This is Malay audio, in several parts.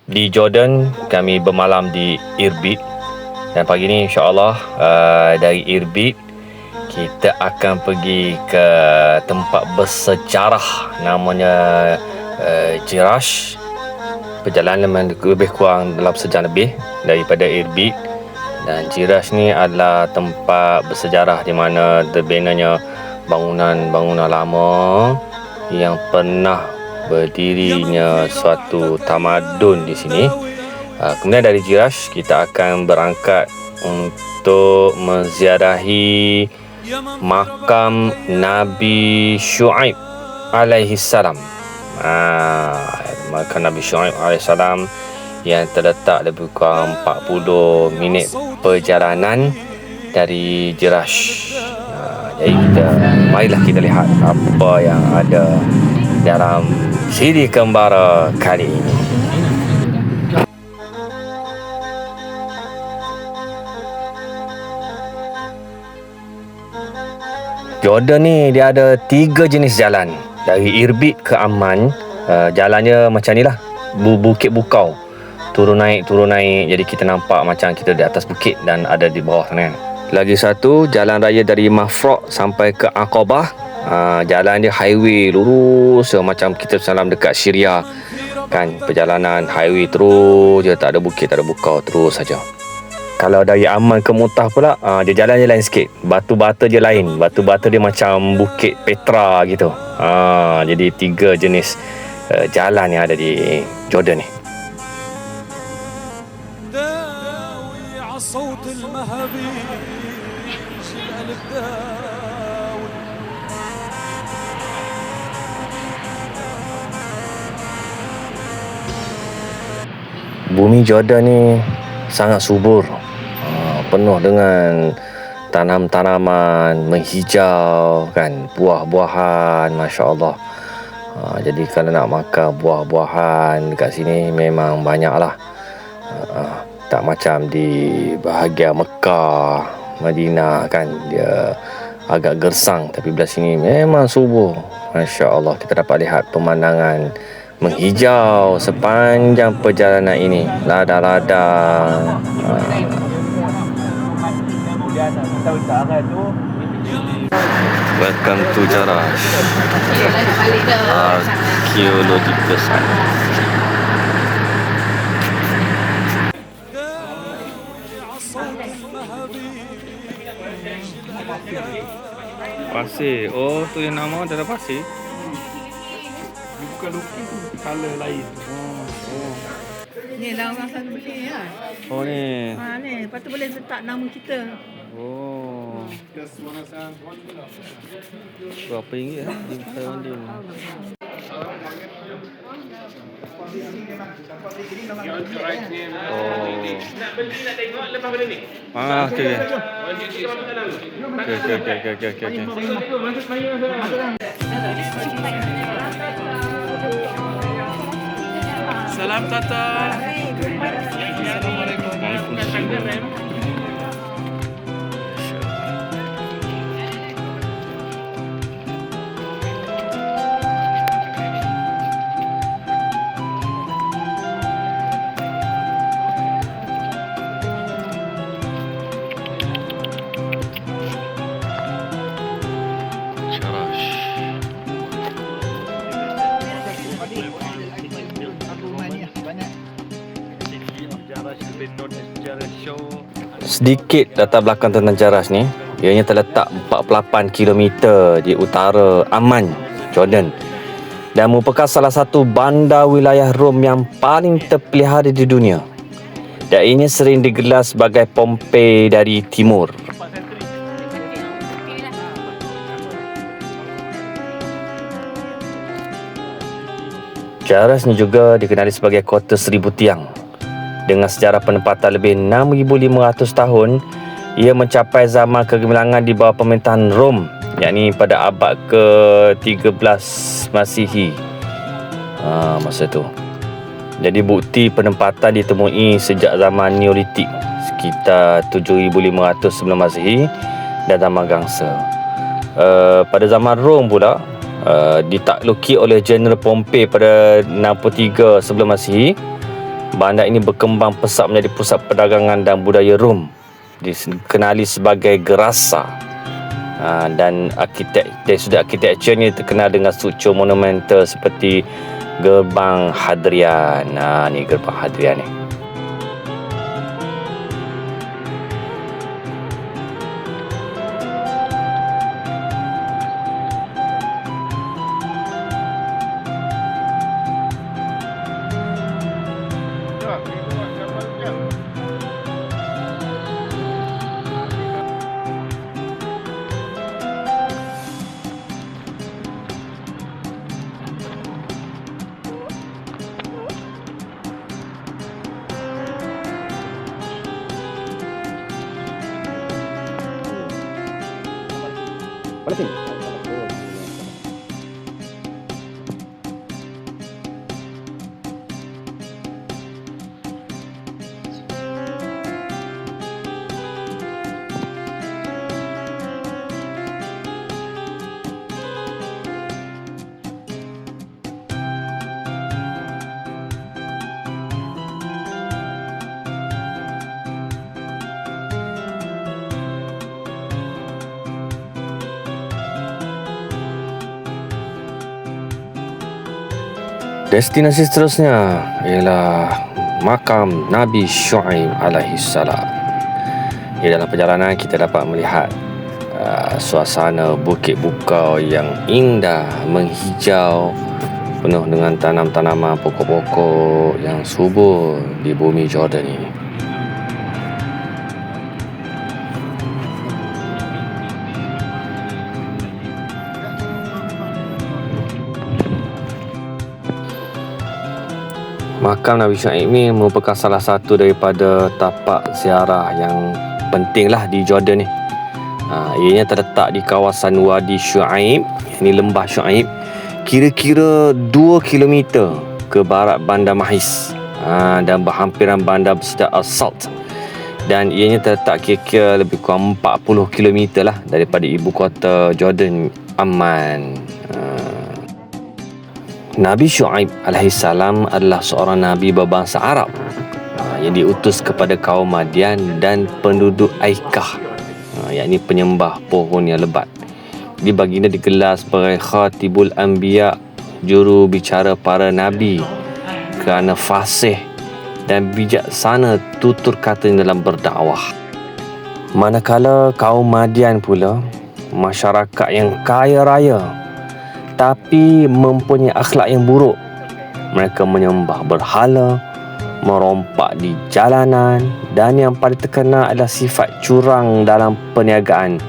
di Jordan, kami bermalam di Irbid. Dan pagi ni insya-Allah dari Irbid kita akan pergi ke tempat bersejarah namanya Jerash. Perjalanan lebih kurang dalam sejam lebih daripada Irbid. Dan Jerash ni adalah tempat bersejarah di mana terbinanya bangunan-bangunan lama yang pernah berdirinya suatu tamadun di sini. Kemudian dari Jerash kita akan berangkat untuk menziarahi makam Nabi Syuaib alaihi salam. Makam Nabi Syuaib alaihi salam yang terletak lebih kurang 40 minit perjalanan dari Jerash. Jadi marilah kita lihat apa yang ada dalam siri kembara kali ini. Jordan ni dia ada 3 jenis jalan. Dari Irbid ke Amman, jalannya macam ni lah, bukit bukau, turun naik. Jadi kita nampak macam kita di atas bukit dan ada di bawah sana. Lagi satu, jalan raya dari Mafraq sampai ke Aqabah. Jalan dia highway lurus macam kita salam dekat Syria kan, perjalanan highway terus je, tak ada bukit, tak ada bukau, terus saja. Kalau dari Amman ke Mu'tah pula, dia jalan je lain sikit. Batu-bata je lain. Batu-bata dia macam bukit Petra gitu. Jadi 3 jenis jalan yang ada di Jordan ni. Bumi Jordan ni sangat subur, penuh dengan tanam-tanaman menghijau kan, buah-buahan, masya-Allah. Jadi kalau nak makan buah-buahan dekat sini memang banyaklah. Tak macam di bahagian Mekah, Madinah kan, dia agak gersang, tapi belah sini memang subur. Masya-Allah, kita dapat lihat pemandangan menghijau sepanjang perjalanan ini, ladang-ladang. Welcome to Jerash, Archaeological Site. Pasir, oh tu yang nama adalah pasir. Bukan lukis tu, color lain. Ni lah orang selalu beli kan. Oh ni. Ni, lepas tu boleh letak nama kita. Oh. Berapa ringgit di Taiwan dia? Oh. Okey. Salam Tata. Sedikit latar belakang tentang Jerash ni. Ianya terletak 48 km di utara Amman, Jordan, dan merupakan salah satu bandar wilayah Rom yang paling terpelihara di dunia. Dan ianya sering digelar sebagai Pompei dari Timur. Jerash ni juga dikenali sebagai kota seribu tiang. Dengan sejarah penempatan lebih 6,500 tahun, ia mencapai zaman kegemilangan di bawah pemerintahan Rom, yakni pada abad ke-13 Masihi. Masa tu. Jadi bukti penempatan ditemui sejak zaman Neolitik, sekitar 7,500 sebelum Masihi dan zaman Gangsa. Pada zaman Rom pula, ditakluki oleh Jeneral Pompei pada 63 sebelum Masihi, Bandar ini berkembang pesat menjadi pusat perdagangan dan budaya Rom, dikenali sebagai Gerasa. Dan dari sudut arkitekturnya terkenal dengan struktur monumental seperti Gerbang Hadrian. Ni Gerbang Hadrian ni. Destinasi seterusnya ialah makam Nabi Syuaib alaihissalam. Di dalam perjalanan kita dapat melihat suasana bukit bukau yang indah, menghijau, penuh dengan tanam-tanaman, pokok-pokok yang subur di bumi Jordan ini. Makam Nabi Syuaib ini merupakan salah satu daripada tapak ziarah yang pentinglah di Jordan ni. Ianya terletak di kawasan Wadi Syuaib, ini lembah Syuaib, kira-kira 2 km ke barat Bandar Mahis dan berhampiran bandar bersedia Al-Salt. Dan ianya terletak kira-kira lebih kurang 40 km lah daripada ibu kota Jordan, Amman. Nabi Syuaib alaihissalam adalah seorang Nabi berbangsa Arab yang diutus kepada kaum Madian dan penduduk Aikah, yakni penyembah pohon yang lebat. Di baginda digelar sebagai Khatibul Anbiya, juru bicara para Nabi, kerana fasih dan bijaksana tutur katanya dalam berdakwah. Manakala kaum Madian pula, masyarakat yang kaya raya tapi mempunyai akhlak yang buruk. Mereka menyembah berhala, merompak di jalanan, dan yang paling terkenal adalah sifat curang dalam perniagaan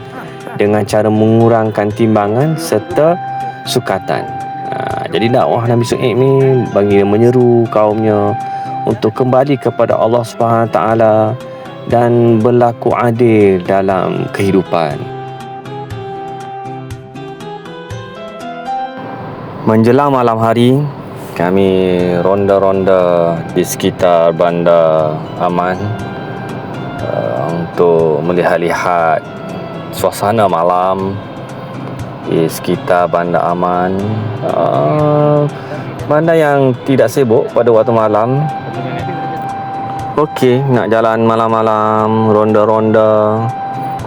dengan cara mengurangkan timbangan serta sukatan. Jadi dakwah Nabi Syuaib ni bagi menyeru kaumnya untuk kembali kepada Allah Subhanahu Taala dan berlaku adil dalam kehidupan. Menjelang malam hari, kami ronda-ronda di sekitar Bandar Amman untuk melihat-lihat suasana malam di sekitar Bandar Amman. Bandar yang tidak sibuk pada waktu malam. Okey, nak jalan malam-malam, ronda-ronda,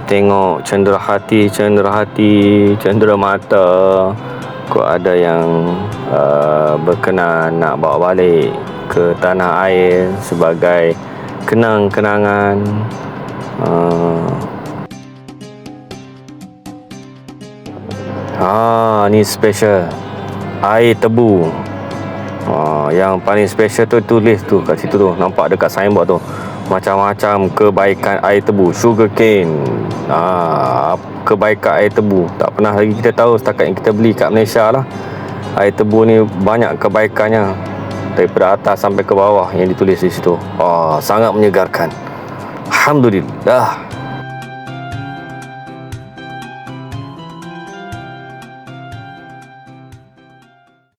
tengok cendera hati, cendera mata. Kok ada yang berkenan nak bawa balik ke tanah air sebagai kenang-kenangan. Ni special air tebu. Yang paling special tu tulis tu kat situ tu, nampak dekat signboard tu, macam-macam kebaikan air tebu, sugar cane. Kebaikan air tebu tak pernah lagi kita tahu setakat yang kita beli kat Malaysia lah. Air tebu ni banyak kebaikannya daripada atas sampai ke bawah yang ditulis di situ. Sangat menyegarkan. Alhamdulillah.